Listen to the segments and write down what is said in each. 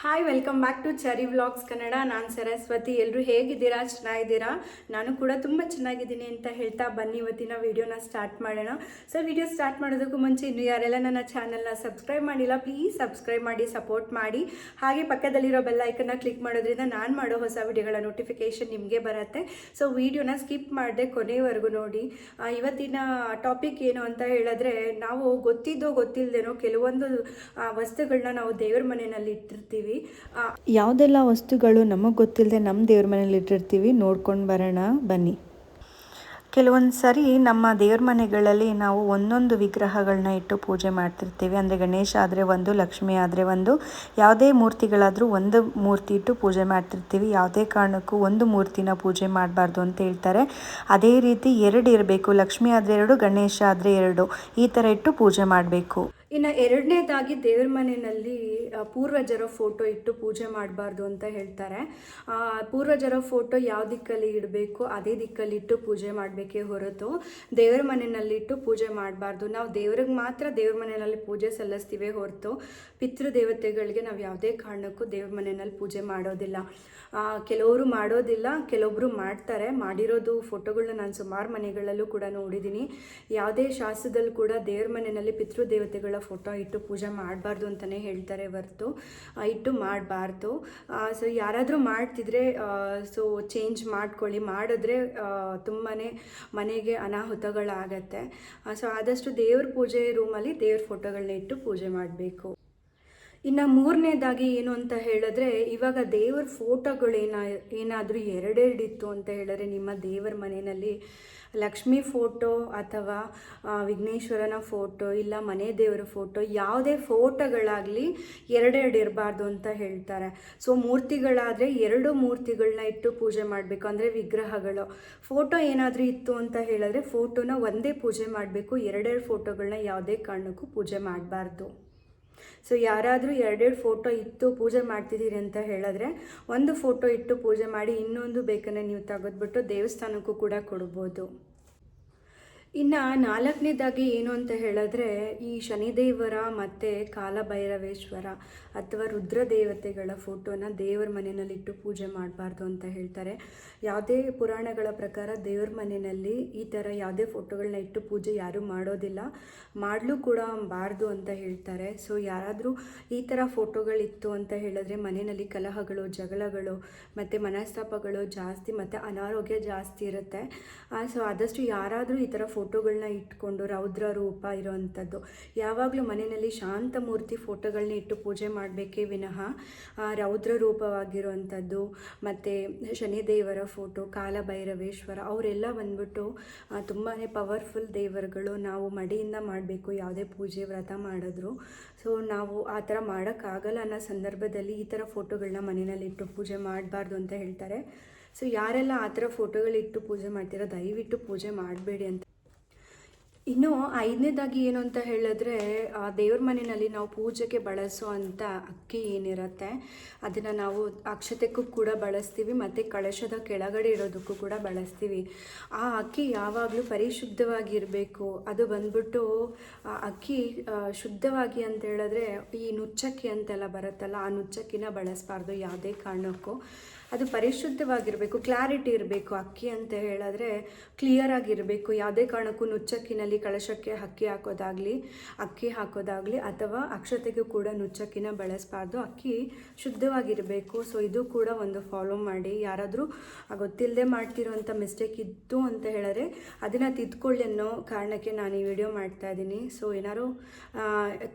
Hi, welcome back to cherry vlogs Kannada. ನಾನು ಸರಸ್ವತಿ. ಎಲ್ಲರೂ ಹೇಗಿದ್ದೀರಾ? ಚೆನ್ನಾಗಿದ್ದೀರಾ? ನಾನು ಕೂಡ ತುಂಬ ಚೆನ್ನಾಗಿದ್ದೀನಿ ಅಂತ ಹೇಳ್ತಾ ಬನ್ನಿ ಇವತ್ತಿನ ವೀಡಿಯೋನ ಸ್ಟಾರ್ಟ್ ಮಾಡೋಣ. ಸೊ ವಿಡಿಯೋ ಸ್ಟಾರ್ಟ್ ಮಾಡೋದಕ್ಕೂ ಮುಂಚೆ ಇನ್ನೂ ಯಾರೆಲ್ಲ ನನ್ನ ಚಾನಲ್ನ ಸಬ್ಸ್ಕ್ರೈಬ್ ಮಾಡಿಲ್ಲ, ಪ್ಲೀಸ್ ಸಬ್ಸ್ಕ್ರೈಬ್ ಮಾಡಿ, ಸಪೋರ್ಟ್ ಮಾಡಿ. ಹಾಗೆ ಪಕ್ಕದಲ್ಲಿರೋ ಬೆಲ್ ಐಕನ್ನ ಕ್ಲಿಕ್ ಮಾಡೋದ್ರಿಂದ ನಾನು ಮಾಡೋ ಹೊಸ ವಿಡಿಯೋಗಳ ನೋಟಿಫಿಕೇಷನ್ ನಿಮಗೆ ಬರುತ್ತೆ. ಸೊ ವಿಡಿಯೋನ ಸ್ಕಿಪ್ ಮಾಡದೆ ಕೊನೆವರೆಗೂ ನೋಡಿ. ಇವತ್ತಿನ ಟಾಪಿಕ್ ಏನು ಅಂತ ಹೇಳಿದ್ರೆ, ನಾವು ಗೊತ್ತಿದ್ದೋ ಗೊತ್ತಿಲ್ಲದೇನೋ ಕೆಲವೊಂದು ವಸ್ತುಗಳನ್ನ ನಾವು ದೇವ್ರ ಮನೆಯಲ್ಲಿ ಇಟ್ಟಿರ್ತೀವಿ. ಯಾವುದೆಲ್ಲ ವಸ್ತುಗಳು ನಮಗೆ ಗೊತ್ತಿಲ್ಲದೆ ನಮ್ಮ ದೇವ್ರ ಮನೇಲಿ ಇಟ್ಟಿರ್ತೀವಿ, ನೋಡ್ಕೊಂಡು ಬರೋಣ ಬನ್ನಿ. ಕೆಲವೊಂದು ಸರಿ ನಮ್ಮ ದೇವ್ರ ಮನೆಗಳಲ್ಲಿ ನಾವು ಒಂದೊಂದು ವಿಗ್ರಹಗಳನ್ನ ಇಟ್ಟು ಪೂಜೆ ಮಾಡ್ತಿರ್ತೀವಿ. ಅಂದರೆ ಗಣೇಶ ಆದರೆ ಒಂದು, ಲಕ್ಷ್ಮಿ ಆದರೆ ಒಂದು, ಯಾವುದೇ ಮೂರ್ತಿಗಳಾದರೂ ಒಂದು ಮೂರ್ತಿ ಇಟ್ಟು ಪೂಜೆ ಮಾಡ್ತಿರ್ತೀವಿ. ಯಾವುದೇ ಕಾರಣಕ್ಕೂ ಒಂದು ಮೂರ್ತಿನ ಪೂಜೆ ಮಾಡಬಾರ್ದು ಅಂತ ಹೇಳ್ತಾರೆ. ಅದೇ ರೀತಿ ಎರಡು ಇರಬೇಕು, ಲಕ್ಷ್ಮಿ ಆದರೆ ಎರಡು, ಗಣೇಶ ಆದರೆ ಎರಡು, ಈ ಥರ ಇಟ್ಟು ಪೂಜೆ ಮಾಡಬೇಕು. ಇನ್ನು ಎರಡನೇದಾಗಿ ದೇವ್ರ ಮನೆಯಲ್ಲಿ ಪೂರ್ವಜರ ಫೋಟೋ ಇಟ್ಟು ಪೂಜೆ ಮಾಡಬಾರ್ದು ಅಂತ ಹೇಳ್ತಾರೆ. ಪೂರ್ವಜರ ಫೋಟೋ ಯಾವ ದಿಕ್ಕಲ್ಲಿ ಇಡಬೇಕು ಅದೇ ದಿಕ್ಕಲ್ಲಿ ಇಟ್ಟು ಪೂಜೆ ಮಾಡಬೇಕೇ ಹೊರತು ದೇವ್ರ ಮನೆಯಲ್ಲಿಟ್ಟು ಪೂಜೆ ಮಾಡಬಾರ್ದು. ನಾವು ದೇವ್ರಿಗೆ ಮಾತ್ರ ದೇವ್ರ ಮನೆಯಲ್ಲಿ ಪೂಜೆ ಸಲ್ಲಿಸ್ತೀವಿ ಹೊರತು ಪಿತೃದೇವತೆಗಳಿಗೆ ನಾವು ಯಾವುದೇ ಕಾರಣಕ್ಕೂ ದೇವ್ರ ಮನೆಯಲ್ಲಿ ಪೂಜೆ ಮಾಡೋದಿಲ್ಲ. ಕೆಲವರು ಮಾಡೋದಿಲ್ಲ, ಕೆಲವೊಬ್ಬರು ಮಾಡ್ತಾರೆ. ಮಾಡಿರೋದು ಫೋಟೋಗಳನ್ನ ನಾನು ಸುಮಾರು ಮನೆಗಳಲ್ಲೂ ಕೂಡ ನೋಡಿದ್ದೀನಿ. ಯಾವುದೇ ಶಾಸ್ತ್ರದಲ್ಲೂ ಕೂಡ ದೇವ್ರ ಮನೆಯಲ್ಲಿ ಪಿತೃದೇವತೆಗಳ ಫೋಟೋ ಇಟ್ಟು ಪೂಜೆ ಮಾಡಬಾರ್ದು ಅಂತಲೇ ಹೇಳ್ತಾರೆ ಹೊರತು ಇಟ್ಟು ಮಾಡಬಾರ್ದು. ಸೊ ಯಾರಾದರೂ ಮಾಡ್ತಿದ್ರೆ ಸೊ ಚೇಂಜ್ ಮಾಡ್ಕೊಳ್ಳಿ. ಮಾಡಿದ್ರೆ ತುಂಬಾ ಮನೆಗೆ ಅನಾಹುತಗಳಾಗತ್ತೆ. ಸೊ ಆದಷ್ಟು ದೇವ್ರ ಪೂಜೆ ರೂಮಲ್ಲಿ ದೇವ್ರ ಫೋಟೋಗಳನ್ನ ಇಟ್ಟು ಪೂಜೆ ಮಾಡಬೇಕು. ಇನ್ನು ಮೂರನೇದಾಗಿ ಏನು ಅಂತ ಹೇಳಿದ್ರೆ, ಇವಾಗ ದೇವ್ರ ಫೋಟೋಗಳು ಏನಾದರೂ ಎರಡೆರಡಿತ್ತು ಅಂತ ಹೇಳಿದ್ರೆ ನಿಮ್ಮ ದೇವರ ಮನೆಯಲ್ಲಿ ಲಕ್ಷ್ಮೀ ಫೋಟೋ ಅಥವಾ ವಿಘ್ನೇಶ್ವರನ ಫೋಟೋ ಇಲ್ಲ ಮನೆ ದೇವರ ಫೋಟೋ ಯಾವುದೇ ಫೋಟೋಗಳಾಗಲಿ ಎರಡೆರಡು ಇರಬಾರ್ದು ಅಂತ ಹೇಳ್ತಾರೆ. ಸೊ ಮೂರ್ತಿಗಳಾದರೆ ಎರಡು ಮೂರ್ತಿಗಳನ್ನ ಇಟ್ಟು ಪೂಜೆ ಮಾಡಬೇಕು. ಅಂದರೆ ವಿಗ್ರಹಗಳು. ಫೋಟೋ ಏನಾದರೂ ಇತ್ತು ಅಂತ ಹೇಳಿದ್ರೆ ಫೋಟೋನ ಒಂದೇ ಪೂಜೆ ಮಾಡಬೇಕು. ಎರಡೆರಡು ಫೋಟೋಗಳನ್ನ ಯಾವುದೇ ಕಾರಣಕ್ಕೂ ಪೂಜೆ ಮಾಡಬಾರ್ದು. ಸೊ ಯಾರಾದರೂ ಎರಡೆರಡು ಫೋಟೋ ಇಟ್ಟು ಪೂಜೆ ಮಾಡ್ತಿದ್ದೀರಿ ಅಂತ ಹೇಳಿದ್ರೆ ಒಂದು ಫೋಟೋ ಇಟ್ಟು ಪೂಜೆ ಮಾಡಿ, ಇನ್ನೊಂದು ಬೇಕಂದರೆ ನೀವು ತೆಗೆದ್ಬಿಟ್ಟು ದೇವಸ್ಥಾನಕ್ಕೂ ಕೂಡ ಕೊಡ್ಬೋದು. ಇನ್ನು ನಾಲ್ಕನೇದಾಗಿ ಏನು ಅಂತ ಹೇಳಿದ್ರೆ, ಈ ಶನಿದೇವರ ಮತ್ತು ಕಾಲಭೈರವೇಶ್ವರ ಅಥವಾ ರುದ್ರದೇವತೆಗಳ ಫೋಟೋನ ದೇವರ ಮನೆಯಲ್ಲಿಟ್ಟು ಪೂಜೆ ಮಾಡಬಾರ್ದು ಅಂತ ಹೇಳ್ತಾರೆ. ಯಾವುದೇ ಪುರಾಣಗಳ ಪ್ರಕಾರ ದೇವ್ರ ಮನೆಯಲ್ಲಿ ಈ ಥರ ಯಾವುದೇ ಫೋಟೋಗಳನ್ನ ಇಟ್ಟು ಪೂಜೆ ಯಾರೂ ಮಾಡೋದಿಲ್ಲ, ಮಾಡಲೂ ಕೂಡ ಬಾರ್ದು ಅಂತ ಹೇಳ್ತಾರೆ. ಸೊ ಯಾರಾದರೂ ಈ ಥರ ಫೋಟೋಗಳಿತ್ತು ಅಂತ ಹೇಳಿದ್ರೆ ಮನೆಯಲ್ಲಿ ಕಲಹಗಳು, ಜಗಳಗಳು ಮತ್ತು ಮನಸ್ತಾಪಗಳು ಜಾಸ್ತಿ ಮತ್ತು ಅನಾರೋಗ್ಯ ಜಾಸ್ತಿ ಇರುತ್ತೆ. ಸೊ ಆದಷ್ಟು ಯಾರಾದರೂ ಈ ಥರ ಫೋಟೋಗಳನ್ನ ಇಟ್ಕೊಂಡು ರೌದ್ರ ರೂಪ ಇರೋವಂಥದ್ದು, ಯಾವಾಗಲೂ ಮನೆಯಲ್ಲಿ ಶಾಂತ ಮೂರ್ತಿ ಫೋಟೋಗಳನ್ನ ಇಟ್ಟು ಪೂಜೆ ಮಾಡಬೇಕೇ ವಿನಃ ರೌದ್ರ ರೂಪವಾಗಿರುವಂಥದ್ದು ಮತ್ತು ಶನಿದೇವರ ಫೋಟೋ, ಕಾಲಭೈರವೇಶ್ವರ ಅವರೆಲ್ಲ ಬಂದ್ಬಿಟ್ಟು ತುಂಬಾ ಪವರ್ಫುಲ್ ದೇವರುಗಳು. ನಾವು ಮಡಿಯಿಂದ ಮಾಡಬೇಕು ಯಾವುದೇ ಪೂಜೆ ವ್ರತ ಮಾಡಿದ್ರು. ಸೊ ನಾವು ಆ ಥರ ಮಾಡೋಕ್ಕಾಗಲ್ಲ ಅನ್ನೋ ಸಂದರ್ಭದಲ್ಲಿ ಈ ಥರ ಫೋಟೋಗಳನ್ನ ಮನೆಯಲ್ಲಿಟ್ಟು ಪೂಜೆ ಮಾಡಬಾರ್ದು ಅಂತ ಹೇಳ್ತಾರೆ. ಸೊ ಯಾರೆಲ್ಲ ಆ ಥರ ಫೋಟೋಗಳಿಟ್ಟು ಪೂಜೆ ಮಾಡ್ತೀರೋ ದಯವಿಟ್ಟು ಪೂಜೆ ಮಾಡಬೇಡಿ ಅಂತ. ಇನ್ನು ಐದನೇದಾಗಿ ಏನು ಅಂತ ಹೇಳಿದ್ರೆ, ದೇವ್ರ ಮನೆಯಲ್ಲಿ ನಾವು ಪೂಜೆಗೆ ಬಳಸೋ ಅಂಥ ಅಕ್ಕಿ ಏನಿರುತ್ತೆ ಅದನ್ನು ನಾವು ಅಕ್ಷತೆಗೂ ಕೂಡ ಬಳಸ್ತೀವಿ ಮತ್ತು ಕಳಶದ ಕೆಳಗಡೆ ಇಡೋದಕ್ಕೂ ಕೂಡ ಬಳಸ್ತೀವಿ. ಆ ಅಕ್ಕಿ ಯಾವಾಗಲೂ ಪರಿಶುದ್ಧವಾಗಿರಬೇಕು. ಅದು ಬಂದ್ಬಿಟ್ಟು ಅಕ್ಕಿ ಶುದ್ಧವಾಗಿ ಅಂತ ಹೇಳಿದ್ರೆ ಈ ನುಚ್ಚಕ್ಕಿ ಅಂತೆಲ್ಲ ಬರುತ್ತಲ್ಲ, ಆ ನುಚ್ಚಕ್ಕಿನ ಬಳಸಬಾರ್ದು ಯಾವುದೇ ಕಾರಣಕ್ಕೂ. ಅದು ಪರಿಶುದ್ಧವಾಗಿರಬೇಕು, ಕ್ಲಾರಿಟಿ ಇರಬೇಕು. ಅಕ್ಕಿ ಅಂತ ಹೇಳಿದ್ರೆ ಕ್ಲಿಯರ್ ಆಗಿರಬೇಕು. ಯಾವುದೇ ಕಾರಣಕ್ಕೂ ನುಚ್ಚಕ್ಕಿನಲ್ಲಿ ಕಳಶಕ್ಕೆ ಅಕ್ಕಿ ಹಾಕೋದಾಗಲಿ ಅಥವಾ ಅಕ್ಷತೆಗೂ ಕೂಡ ನುಚ್ಚಕ್ಕಿನ ಬಳಸಬಾರ್ದು. ಅಕ್ಕಿ ಶುದ್ಧವಾಗಿರಬೇಕು. ಸೊ ಇದು ಕೂಡ ಒಂದು ಫಾಲೋ ಮಾಡಿ. ಯಾರಾದರೂ ಗೊತ್ತಿಲ್ಲದೆ ಮಾಡ್ತಿರೋಂಥ ಮಿಸ್ಟೇಕ್ ಇತ್ತು ಅಂತ ಹೇಳಿದ್ರೆ ಅದನ್ನು ತಿದ್ಕೊಳ್ಳಿ ಅನ್ನೋ ಕಾರಣಕ್ಕೆ ನಾನು ಈ ವಿಡಿಯೋ ಮಾಡ್ತಾಯಿದ್ದೀನಿ. ಸೊ ಏನಾದ್ರು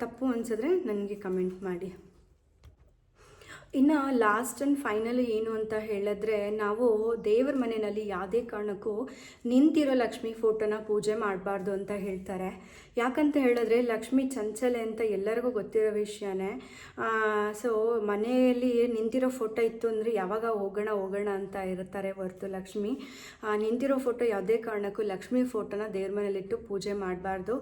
ತಪ್ಪು ಅನಿಸಿದ್ರೆ ನನಗೆ ಕಮೆಂಟ್ ಮಾಡಿ. ಇನ್ನು ಲಾಸ್ಟ್ ಆ್ಯಂಡ್ ಫೈನಲ್ ಏನು ಅಂತ ಹೇಳಿದ್ರೆ, ನಾವು ದೇವ್ರ ಮನೆಯಲ್ಲಿ ಯಾವುದೇ ಕಾರಣಕ್ಕೂ ನಿಂತಿರೋ ಲಕ್ಷ್ಮೀ ಫೋಟೋನ ಪೂಜೆ ಮಾಡಬಾರ್ದು ಅಂತ ಹೇಳ್ತಾರೆ. ಯಾಕಂತ ಹೇಳಿದ್ರೆ ಲಕ್ಷ್ಮಿ ಚಂಚಲೆ ಅಂತ ಎಲ್ಲರಿಗೂ ಗೊತ್ತಿರೋ ವಿಷಯನೇ. ಸೊ ಮನೆಯಲ್ಲಿ ನಿಂತಿರೋ ಫೋಟೋ ಇತ್ತು ಅಂದರೆ ಯಾವಾಗ ಹೋಗೋಣ ಅಂತ ಇರ್ತಾರೆ ಹೊರತು ಲಕ್ಷ್ಮಿ ನಿಂತಿರೋ ಫೋಟೋ ಯಾವುದೇ ಕಾರಣಕ್ಕೂ ಲಕ್ಷ್ಮಿ ಫೋಟೋನ ದೇವ್ರ ಮನೆಯಲ್ಲಿಟ್ಟು ಪೂಜೆ ಮಾಡಬಾರ್ದು.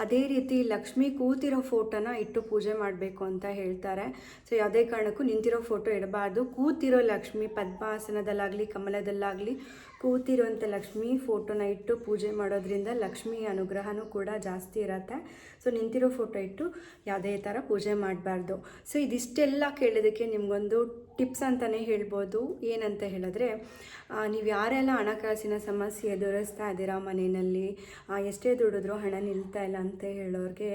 ಅದೇ ರೀತಿ ಲಕ್ಷ್ಮಿ ಕೂತಿರೋ ಫೋಟೋನ ಇಟ್ಟು ಪೂಜೆ ಮಾಡಬೇಕು ಅಂತ ಹೇಳ್ತಾರೆ. ಸೊ ಯಾವುದೇ ಕಾರಣಕ್ಕೂ ನಿಂತಿರೋ ಫೋಟೋ ಇಡಬಾರ್ದು. ಕೂತಿರೋ ಲಕ್ಷ್ಮಿ ಪದ್ಮಾಸನದಲ್ಲಾಗಲಿ ಕಮಲದಲ್ಲಾಗಲಿ ಕೂತಿರುವಂಥ ಲಕ್ಷ್ಮಿ ಫೋಟೋನ ಇಟ್ಟು ಪೂಜೆ ಮಾಡೋದ್ರಿಂದ ಲಕ್ಷ್ಮಿ ಅನುಗ್ರಹನೂ ಕೂಡ ಜಾಸ್ತಿ ಇರುತ್ತೆ. ಸೊ ಸೊ ನಿಂತಿರೋ ಫೋಟೋ ಇಟ್ಟು ಯಾವುದೇ ಥರ ಪೂಜೆ ಮಾಡಬಾರ್ದು. ಸೊ ಇದಿಷ್ಟೆಲ್ಲ ಕೇಳೋದಕ್ಕೆ ನಿಮಗೊಂದು ಟಿಪ್ಸ್ ಅಂತಲೇ ಹೇಳ್ಬೋದು. ಏನಂತ ಹೇಳಿದ್ರೆ, ನೀವು ಯಾರೆಲ್ಲ ಹಣಕಾಸಿನ ಸಮಸ್ಯೆ ಎದುರಿಸ್ತಾ ಇದ್ದೀರಾ ಮನೆಯಲ್ಲಿ, ಎಷ್ಟೇ ದುಡಿದ್ರೂ ಹಣ ನಿಲ್ತಾ ಇಲ್ಲ ಅಂತ ಹೇಳೋರಿಗೆ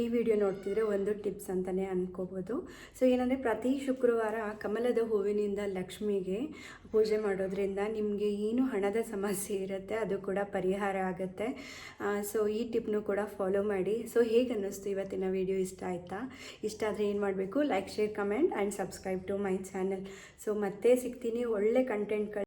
ಈ ವಿಡಿಯೋ ನೋಡ್ತಿದ್ರೆ ಒಂದು ಟಿಪ್ಸ್ ಅಂತಲೇ ಅನ್ಕೋಬೋದು. ಸೊ ಏನಂದರೆ, ಪ್ರತಿ ಶುಕ್ರವಾರ ಕಮಲದ ಹೂವಿನಿಂದ ಲಕ್ಷ್ಮಿಗೆ ಪೂಜೆ ಮಾಡೋದ್ರಿಂದ ನಿಮಗೆ ಏನು ಹಣದ ಸಮಸ್ಯೆ ಇರುತ್ತೆ ಅದು ಕೂಡ ಪರಿಹಾರ ಆಗುತ್ತೆ. ಸೊ ಈ ಟಿಪ್ನು ಕೂಡ ಫಾಲೋ ಮಾಡಿ. ಸೊ ಹೇಗೆ ಅನ್ನಿಸ್ತು ಇವತ್ತಿನ ವಿಡಿಯೋ? ಇಷ್ಟ ಆಯಿತಾ? ಇಷ್ಟ ಆದರೆ ಏನು ಮಾಡಬೇಕು? Like, share, comment and subscribe to my channel. So ಮತ್ತೆ ಸಿಗ್ತೀನಿ ಒಳ್ಳೆ ಕಂಟೆಂಟ್ಗಳು